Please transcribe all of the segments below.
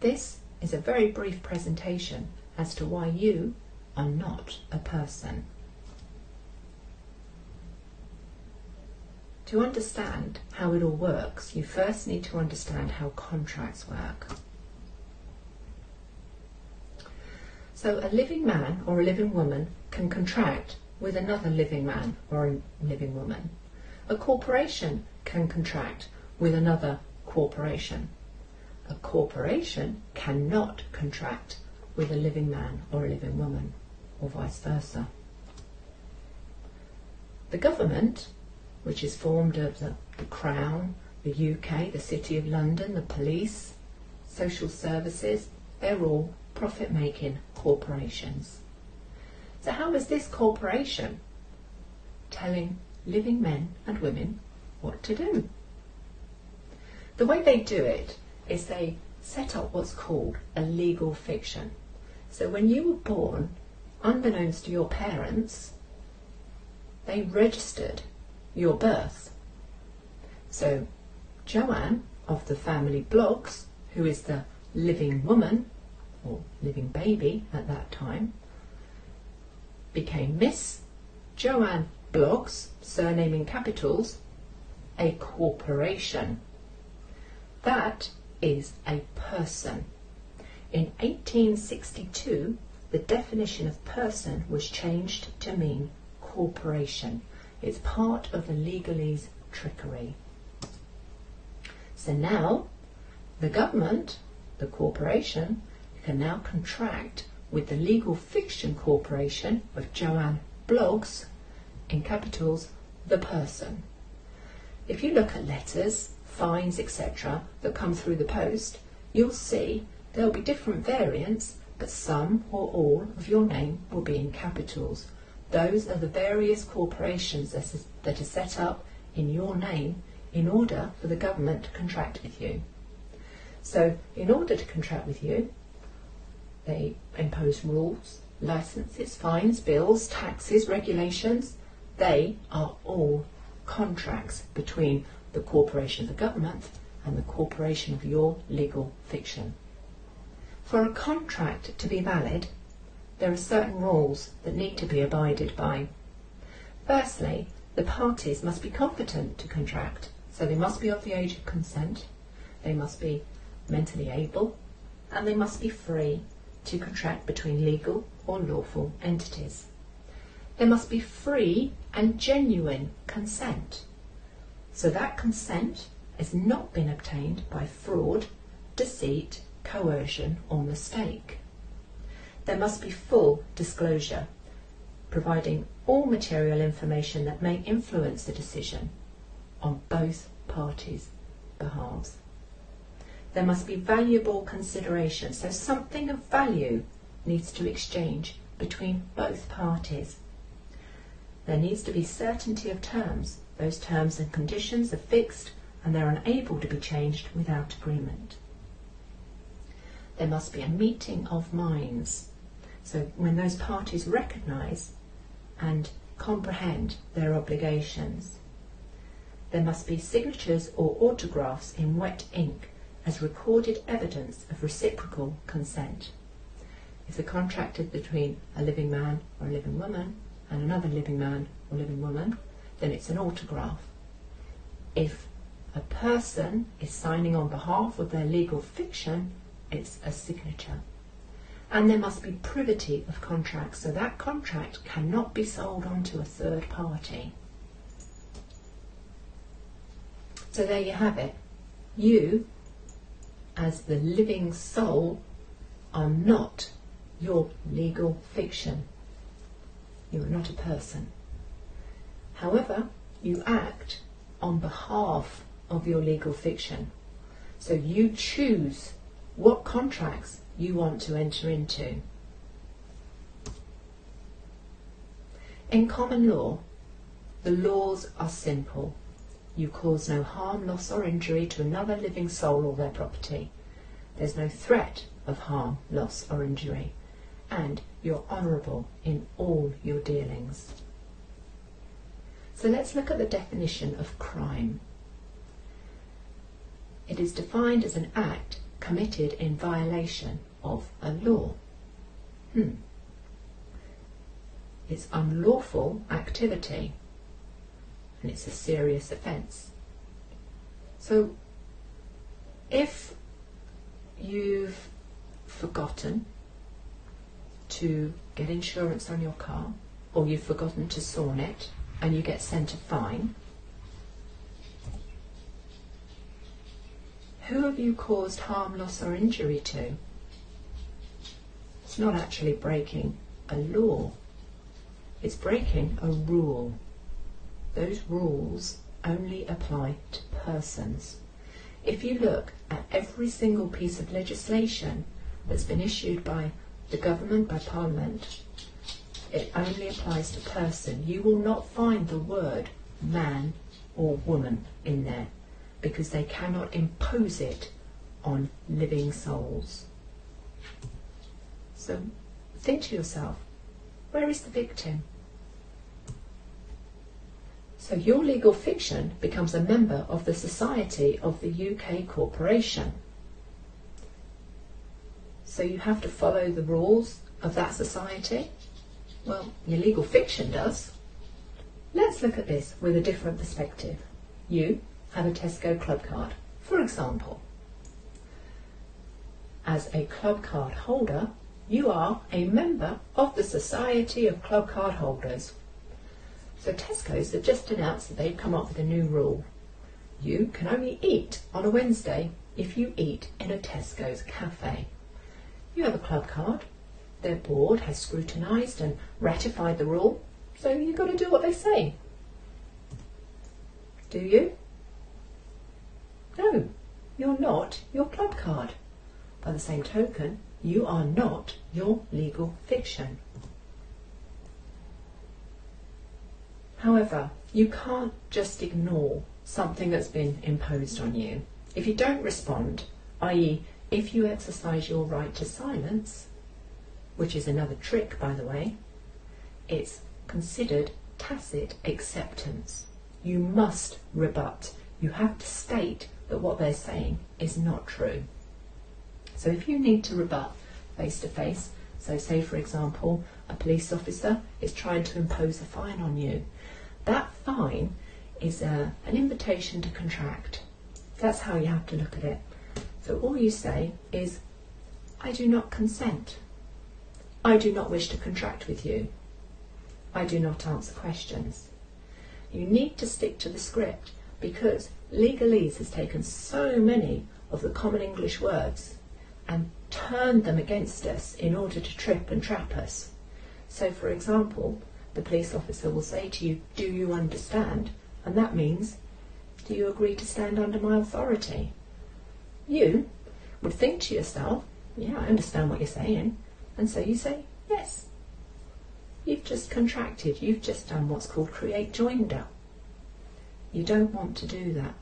This is a very brief presentation as to why you are not a person. To understand how it all works, you first need to understand how contracts work. So a living man or a living woman can contract with another living man or a living woman. A corporation can contract with another corporation. A corporation cannot contract with a living man or a living woman, or vice versa. The government, which is formed of the Crown, the UK, the City of London, the police, social services, they're all profit-making corporations. So how is this corporation telling living men and women what to do? The way they do it is they set up what's called a legal fiction. So when you were born, unbeknownst to your parents, they registered your birth. So Joanne of the family Bloggs, who is the living woman or living baby at that time, became Miss Joanne Bloggs, surname in capitals, a corporation. That is a person. In 1862, the definition of person was changed to mean corporation. It's part of the legalese trickery. So now, the government, the corporation, can now contract with the legal fiction corporation of Joanne Bloggs, in capitals, the person. If you look at letters, fines, etc. that come through the post, you'll see there'll be different variants, but some or all of your name will be in capitals. Those are the various corporations that are set up in your name in order for the government to contract with you. So in order to contract with you, they impose rules, licenses, fines, bills, taxes, regulations. They are all contracts between the corporation of the government and the corporation of your legal fiction. For a contract to be valid, there are certain rules that need to be abided by. Firstly, the parties must be competent to contract, so they must be of the age of consent, they must be mentally able, and they must be free to contract between legal or lawful entities. There must be free and genuine consent. So that consent has not been obtained by fraud, deceit, coercion or mistake. There must be full disclosure, providing all material information that may influence the decision on both parties' behalves. There must be valuable consideration, so something of value needs to exchange between both parties. There needs to be certainty of terms. Those terms and conditions are fixed and they're unable to be changed without agreement. There must be a meeting of minds. So when those parties recognise and comprehend their obligations. There must be signatures or autographs in wet ink as recorded evidence of reciprocal consent. If the contract is between a living man or a living woman and another living man or living woman, then it's an autograph. If a person is signing on behalf of their legal fiction, it's a signature. And there must be privity of contract, so that contract cannot be sold on to a third party. So there you have it. You, as the living soul, are not your legal fiction. You are not a person. However, you act on behalf of your legal fiction. So you choose what contracts you want to enter into. In common law, the laws are simple. You cause no harm, loss or injury to another living soul or their property. There's no threat of harm, loss or injury, and you're honourable in all your dealings. So let's look at the definition of crime. It is defined as an act committed in violation of a law. It's unlawful activity, and it's a serious offence. So if you've forgotten to get insurance on your car, or you've forgotten to sawn it and you get sent a fine, who have you caused harm, loss or injury to? It's not actually breaking a law, it's breaking a rule. Those rules only apply to persons. If you look at every single piece of legislation that's been issued by the government, by Parliament, it only applies to person. You will not find the word man or woman in there, because they cannot impose it on living souls. So think to yourself, where is the victim? So your legal fiction becomes a member of the Society of the UK Corporation. So you have to follow the rules of that society. Well, your legal fiction does. Let's look at this with a different perspective. You have a Tesco club card, for example. As a club card holder, you are a member of the Society of Club Card Holders. So Tesco's have just announced that they've come up with a new rule. You can only eat on a Wednesday if you eat in a Tesco's cafe. You have a club card. Their board has scrutinised and ratified the rule, so you've got to do what they say. Do you? No, you're not your club card. By the same token, you are not your legal fiction. However, you can't just ignore something that's been imposed on you. If you don't respond, i.e. if you exercise your right to silence, which is another trick, by the way, it's considered tacit acceptance. You must rebut. You have to state that what they're saying is not true. So if you need to rebut face to face, so say for example a police officer is trying to impose a fine on you, that fine is an invitation to contract. That's how you have to look at it. So all you say is, I do not consent. I do not wish to contract with you. I do not answer questions. You need to stick to the script, because legalese has taken so many of the common English words and turned them against us in order to trip and trap us. So for example, the police officer will say to you, do you understand? And that means, do you agree to stand under my authority? You would think to yourself, yeah, I understand what you're saying. And so you say, yes. You've just contracted. You've just done what's called create joinder. You don't want to do that.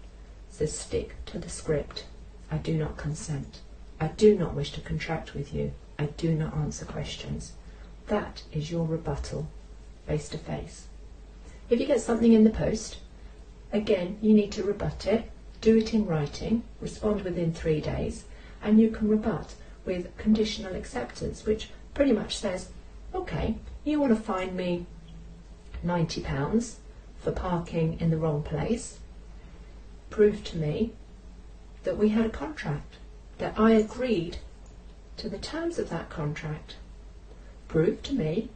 So stick to the script. I do not consent. I do not wish to contract with you. I do not answer questions. That is your rebuttal, face to face. If you get something in the post, again, you need to rebut it. Do it in writing. Respond within 3 days. And you can rebut with conditional acceptance, which pretty much says, okay, you want to fine me £90 for parking in the wrong place. Prove to me that we had a contract, that I agreed to the terms of that contract. Prove to me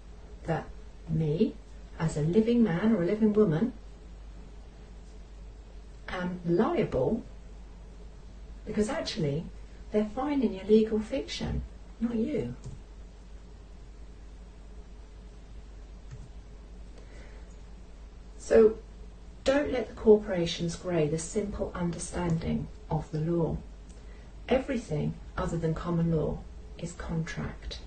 that me, as a living man or a living woman, am liable, because actually they're fining your legal fiction, not you. So don't let the corporations grey the simple understanding of the law. Everything other than common law is contract.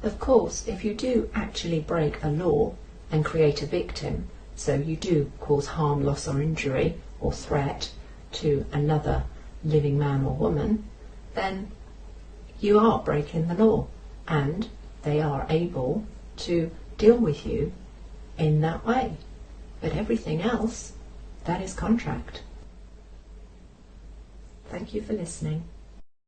Of course, if you do actually break a law and create a victim, so you do cause harm, loss or injury or threat to another living man or woman, then you are breaking the law, and they are able to deal with you in that way. But everything else, that is contract. Thank you for listening.